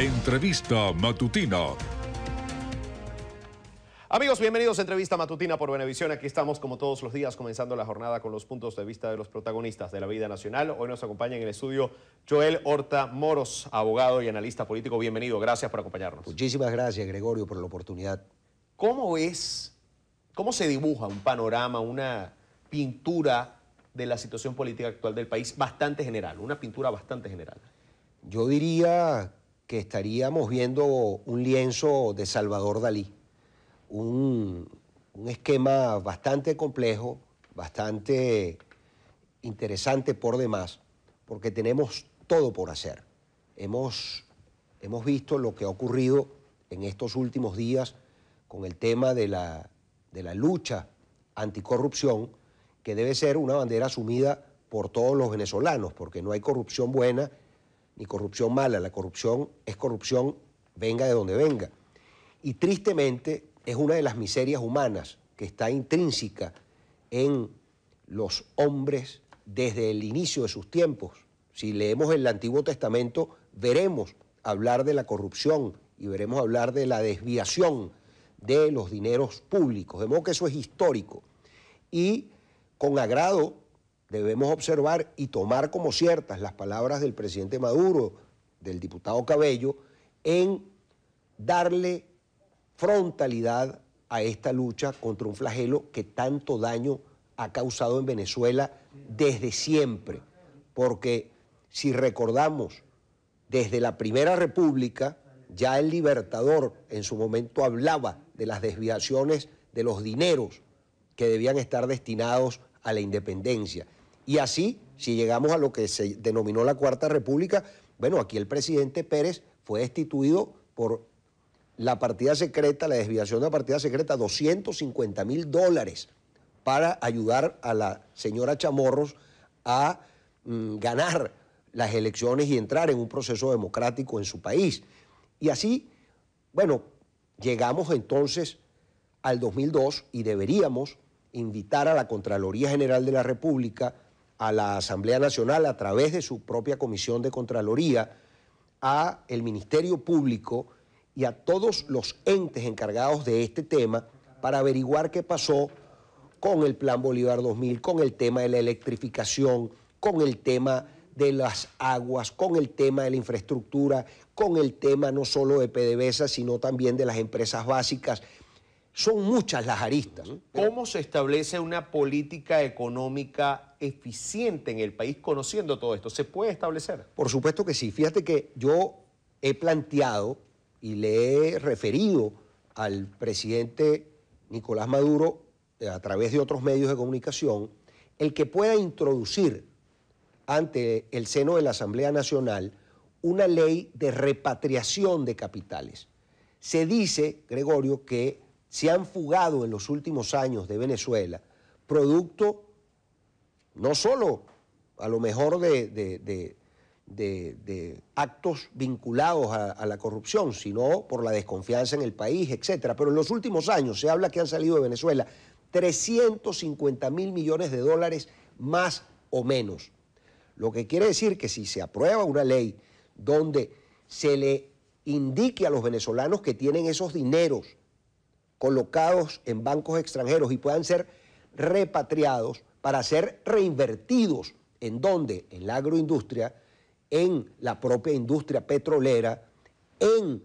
Entrevista Matutina. Amigos, bienvenidos a Entrevista Matutina por Venevisión. Aquí estamos como todos los días comenzando la jornada con los puntos de vista de los protagonistas de la vida nacional. Hoy nos acompaña en el estudio Joel Horta Moros, abogado y analista político. Bienvenido, gracias por acompañarnos. Muchísimas gracias, Gregorio, por la oportunidad. ¿Cómo se dibuja un panorama, una pintura de la situación política actual del país bastante general, una pintura bastante general? Yo diría que estaríamos viendo un lienzo de Salvador Dalí. Un esquema bastante complejo, bastante interesante por demás, porque tenemos todo por hacer. Hemos visto lo que ha ocurrido en estos últimos días con el tema de la lucha anticorrupción, que debe ser una bandera asumida por todos los venezolanos, porque no hay corrupción buena ni corrupción mala. La corrupción es corrupción, venga de donde venga. Y tristemente es una de las miserias humanas que está intrínseca en los hombres desde el inicio de sus tiempos. Si leemos el Antiguo Testamento, veremos hablar de la corrupción y veremos hablar de la desviación de los dineros públicos. De modo que eso es histórico. Y con agrado debemos observar y tomar como ciertas las palabras del presidente Maduro, del diputado Cabello, en darle frontalidad a esta lucha contra un flagelo que tanto daño ha causado en Venezuela desde siempre. Porque si recordamos, desde la Primera República, ya el Libertador en su momento hablaba de las desviaciones de los dineros que debían estar destinados a la independencia. Y así, si llegamos a lo que se denominó la Cuarta República, bueno, aquí el presidente Pérez fue destituido por la partida secreta, la desviación de la partida secreta, $250.000 para ayudar a la señora Chamorros a ganar las elecciones y entrar en un proceso democrático en su país. Y así, bueno, llegamos entonces al 2002 y deberíamos invitar a la Contraloría General de la República, a la Asamblea Nacional, a través de su propia Comisión de Contraloría, a el Ministerio Público y a todos los entes encargados de este tema para averiguar qué pasó con el Plan Bolívar 2000, con el tema de la electrificación, con el tema de las aguas, con el tema de la infraestructura, con el tema no solo de PDVSA, sino también de las empresas básicas. Son muchas las aristas. ¿Cómo se establece una política económica eficiente en el país conociendo todo esto? ¿Se puede establecer? Por supuesto que sí. Fíjate que yo he planteado y le he referido al presidente Nicolás Maduro a través de otros medios de comunicación el que pueda introducir ante el seno de la Asamblea Nacional una ley de repatriación de capitales. Se dice, Gregorio, que se han fugado en los últimos años de Venezuela producto no solo a lo mejor de actos vinculados a la corrupción, sino por la desconfianza en el país, etcétera. Pero en los últimos años se habla que han salido de Venezuela $350.000 millones más o menos. Lo que quiere decir que si se aprueba una ley donde se le indique a los venezolanos que tienen esos dineros colocados en bancos extranjeros y puedan ser repatriados para ser reinvertidos, ¿en dónde? En la agroindustria, en la propia industria petrolera, en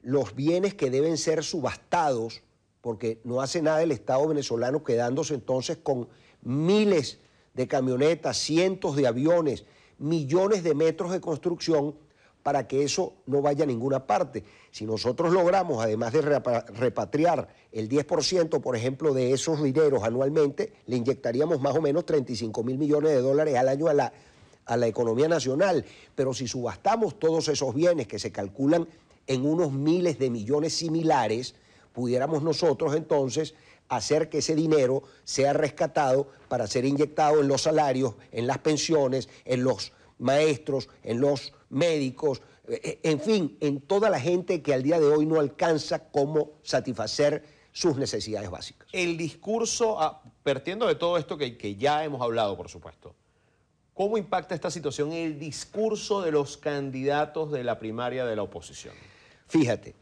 los bienes que deben ser subastados, porque no hace nada el Estado venezolano quedándose entonces con miles de camionetas, cientos de aviones, millones de metros de construcción para que eso no vaya a ninguna parte. Si nosotros logramos, además de repatriar el 10%, por ejemplo, de esos dineros anualmente, le inyectaríamos más o menos $35.000 millones al año a la economía nacional. Pero si subastamos todos esos bienes que se calculan en unos miles de millones similares, pudiéramos nosotros entonces hacer que ese dinero sea rescatado para ser inyectado en los salarios, en las pensiones, en los maestros, en los médicos, en fin, en toda la gente que al día de hoy no alcanza cómo satisfacer sus necesidades básicas. El discurso, partiendo de todo esto que ya hemos hablado, por supuesto, ¿Cómo impacta esta situación en el discurso de los candidatos de la primaria de la oposición? Fíjate,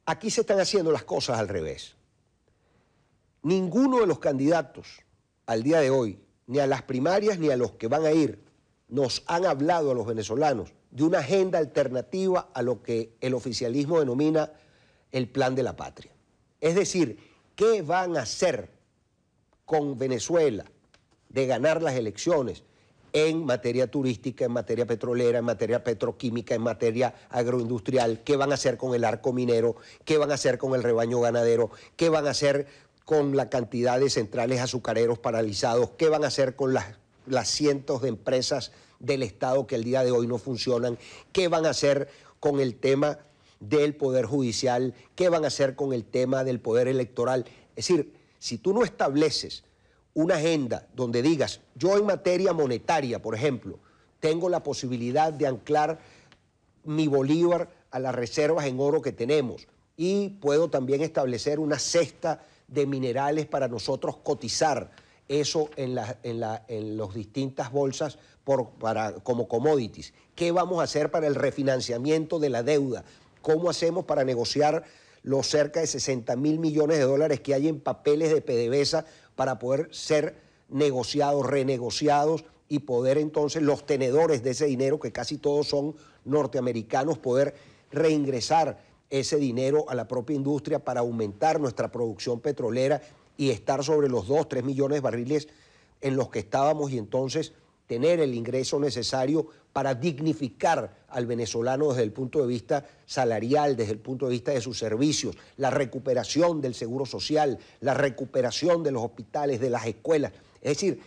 aquí se están haciendo las cosas al revés. Ninguno de los candidatos al día de hoy, ni a las primarias ni a los que van a ir, nos han hablado a los venezolanos de una agenda alternativa a lo que el oficialismo denomina el plan de la patria. Es decir, ¿qué van a hacer con Venezuela de ganar las elecciones en materia turística, en materia petrolera, en materia petroquímica, en materia agroindustrial? ¿Qué van a hacer con el arco minero? ¿Qué van a hacer con el rebaño ganadero? ¿Qué van a hacer con la cantidad de centrales azucareros paralizados? ¿Qué van a hacer con las cientos de empresas del Estado que al día de hoy no funcionan? ¿Qué van a hacer con el tema del Poder Judicial? ¿Qué van a hacer con el tema del Poder Electoral? Es decir, si tú no estableces una agenda donde digas, yo en materia monetaria, por ejemplo, tengo la posibilidad de anclar mi bolívar a las reservas en oro que tenemos y puedo también establecer una cesta de minerales para nosotros cotizar eso en las distintas bolsas como commodities. ¿Qué vamos a hacer para el refinanciamiento de la deuda? ¿Cómo hacemos para negociar los cerca de 60.000 millones de dólares que hay en papeles de PDVSA para poder ser negociados, renegociados y poder entonces los tenedores de ese dinero, que casi todos son norteamericanos, poder reingresar ese dinero a la propia industria para aumentar nuestra producción petrolera y estar sobre los 2-3 millones de barriles en los que estábamos y entonces tener el ingreso necesario para dignificar al venezolano desde el punto de vista salarial, desde el punto de vista de sus servicios, la recuperación del seguro social, la recuperación de los hospitales, de las escuelas. Es decir,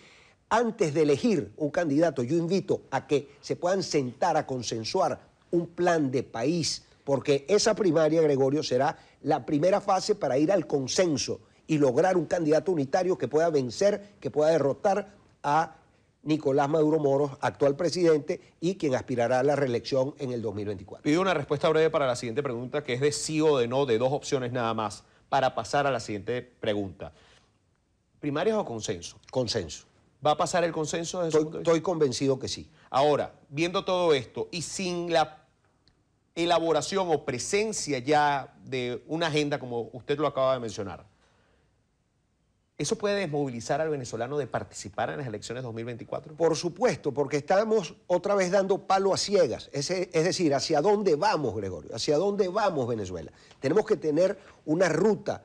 antes de elegir un candidato, yo invito a que se puedan sentar a consensuar un plan de país, porque esa primaria, Gregorio, será la primera fase para ir al consenso y lograr un candidato unitario que pueda vencer, que pueda derrotar a Nicolás Maduro Moros, actual presidente, y quien aspirará a la reelección en el 2024. Pido una respuesta breve para la siguiente pregunta, que es de sí o de no, de dos opciones nada más, para pasar a la siguiente pregunta. ¿Primarias o consenso? Consenso. ¿Va a pasar el consenso desde su punto de vista? Estoy convencido que sí. Ahora, viendo todo esto y sin la elaboración o presencia ya de una agenda, como usted lo acaba de mencionar, ¿eso puede desmovilizar al venezolano de participar en las elecciones 2024? Por supuesto, porque estamos otra vez dando palo a ciegas. Es decir, ¿hacia dónde vamos, Gregorio? ¿Hacia dónde vamos, Venezuela? Tenemos que tener una ruta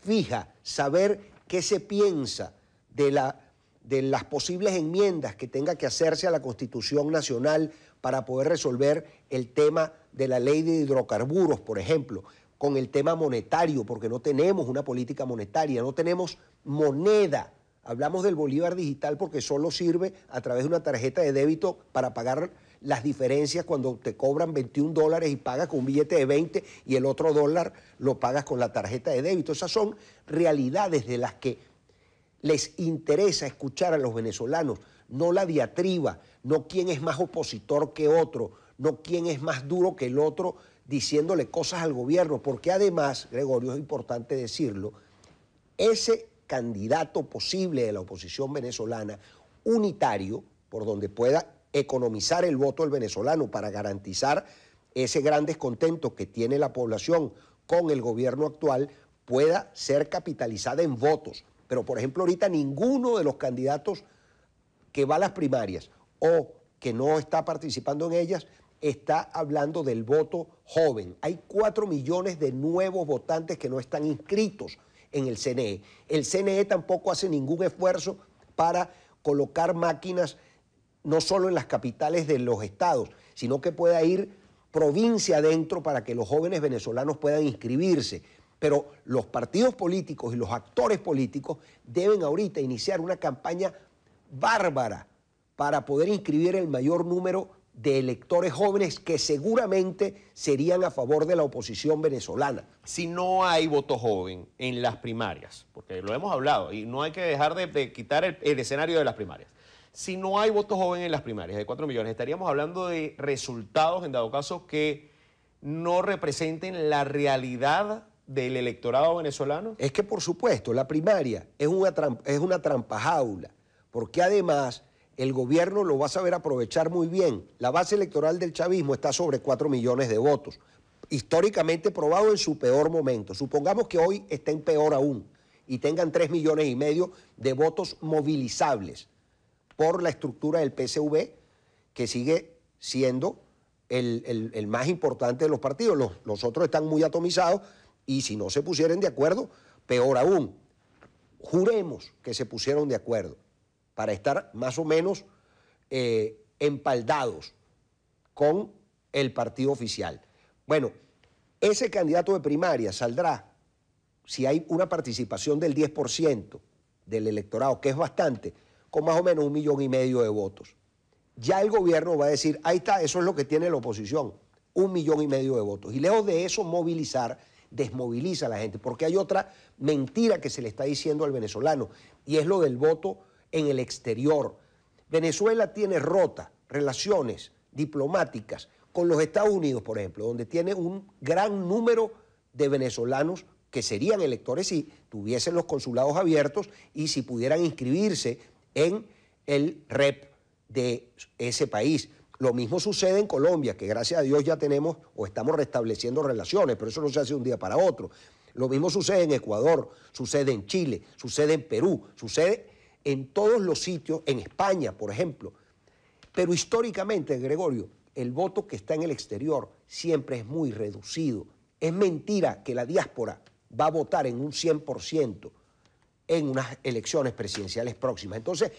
fija, saber qué se piensa de las posibles enmiendas que tenga que hacerse a la Constitución Nacional para poder resolver el tema de la ley de hidrocarburos, por ejemplo, con el tema monetario, porque no tenemos una política monetaria, no tenemos moneda. Hablamos del bolívar digital porque solo sirve a través de una tarjeta de débito para pagar las diferencias cuando te cobran 21 dólares y pagas con un billete de 20 y el otro dólar lo pagas con la tarjeta de débito. Esas son realidades de las que les interesa escuchar a los venezolanos, no la diatriba, no quién es más opositor que otro, no quién es más duro que el otro diciéndole cosas al gobierno, porque además, Gregorio, es importante decirlo, ese candidato posible de la oposición venezolana, unitario, por donde pueda economizar el voto del venezolano para garantizar ese gran descontento que tiene la población con el gobierno actual, pueda ser capitalizada en votos. Pero, por ejemplo, ahorita ninguno de los candidatos que va a las primarias o que no está participando en ellas está hablando del voto joven. Hay 4 millones de nuevos votantes que no están inscritos en el CNE. El CNE tampoco hace ningún esfuerzo para colocar máquinas no solo en las capitales de los estados, sino que pueda ir provincia adentro para que los jóvenes venezolanos puedan inscribirse. Pero los partidos políticos y los actores políticos deben ahorita iniciar una campaña bárbara para poder inscribir el mayor número de electores jóvenes que seguramente serían a favor de la oposición venezolana. Si no hay voto joven en las primarias, porque lo hemos hablado y no hay que dejar de quitar el escenario de las primarias. Si no hay voto joven en las primarias de 4 millones, estaríamos hablando de resultados, en dado caso, que no representen la realidad del electorado venezolano. Es que, por supuesto, la primaria es una trampa jaula, porque además el gobierno lo va a saber aprovechar muy bien. La base electoral del chavismo está sobre 4 millones de votos, históricamente probado en su peor momento. Supongamos que hoy estén peor aún y tengan 3,5 millones de votos movilizables por la estructura del PSV, que sigue siendo el más importante de los partidos. Los otros están muy atomizados y si no se pusieran de acuerdo, peor aún. Juremos que se pusieron de acuerdo para estar más o menos empaldados con el partido oficial. Bueno, ese candidato de primaria saldrá, si hay una participación del 10% del electorado, que es bastante, con más o menos 1,5 millones de votos. Ya el gobierno va a decir, ahí está, eso es lo que tiene la oposición, 1,5 millones de votos. Y lejos de eso, movilizar, desmoviliza a la gente, porque hay otra mentira que se le está diciendo al venezolano, y es lo del voto en el exterior. Venezuela tiene rota relaciones diplomáticas con los Estados Unidos, por ejemplo, donde tiene un gran número de venezolanos que serían electores si tuviesen los consulados abiertos y si pudieran inscribirse en el REP de ese país. Lo mismo sucede en Colombia, que gracias a Dios ya tenemos o estamos restableciendo relaciones, pero eso no se hace de un día para otro. Lo mismo sucede en Ecuador, sucede en Chile, sucede en Perú, sucede en todos los sitios, en España, por ejemplo. Pero históricamente, Gregorio, el voto que está en el exterior siempre es muy reducido. Es mentira que la diáspora va a votar en un 100% en unas elecciones presidenciales próximas. Entonces,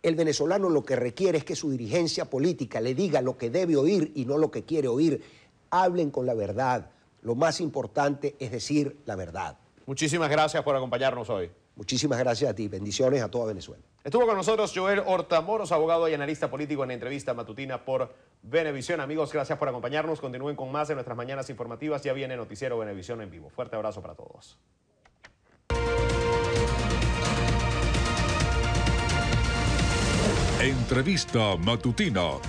el venezolano lo que requiere es que su dirigencia política le diga lo que debe oír y no lo que quiere oír. Hablen con la verdad. Lo más importante es decir la verdad. Muchísimas gracias por acompañarnos hoy. Muchísimas gracias a ti. Bendiciones a toda Venezuela. Estuvo con nosotros Joel Horta Moros, abogado y analista político en la entrevista matutina por Venevisión. Amigos, gracias por acompañarnos. Continúen con más de nuestras mañanas informativas. Ya viene Noticiero Venevisión en vivo. Fuerte abrazo para todos. Entrevista matutina.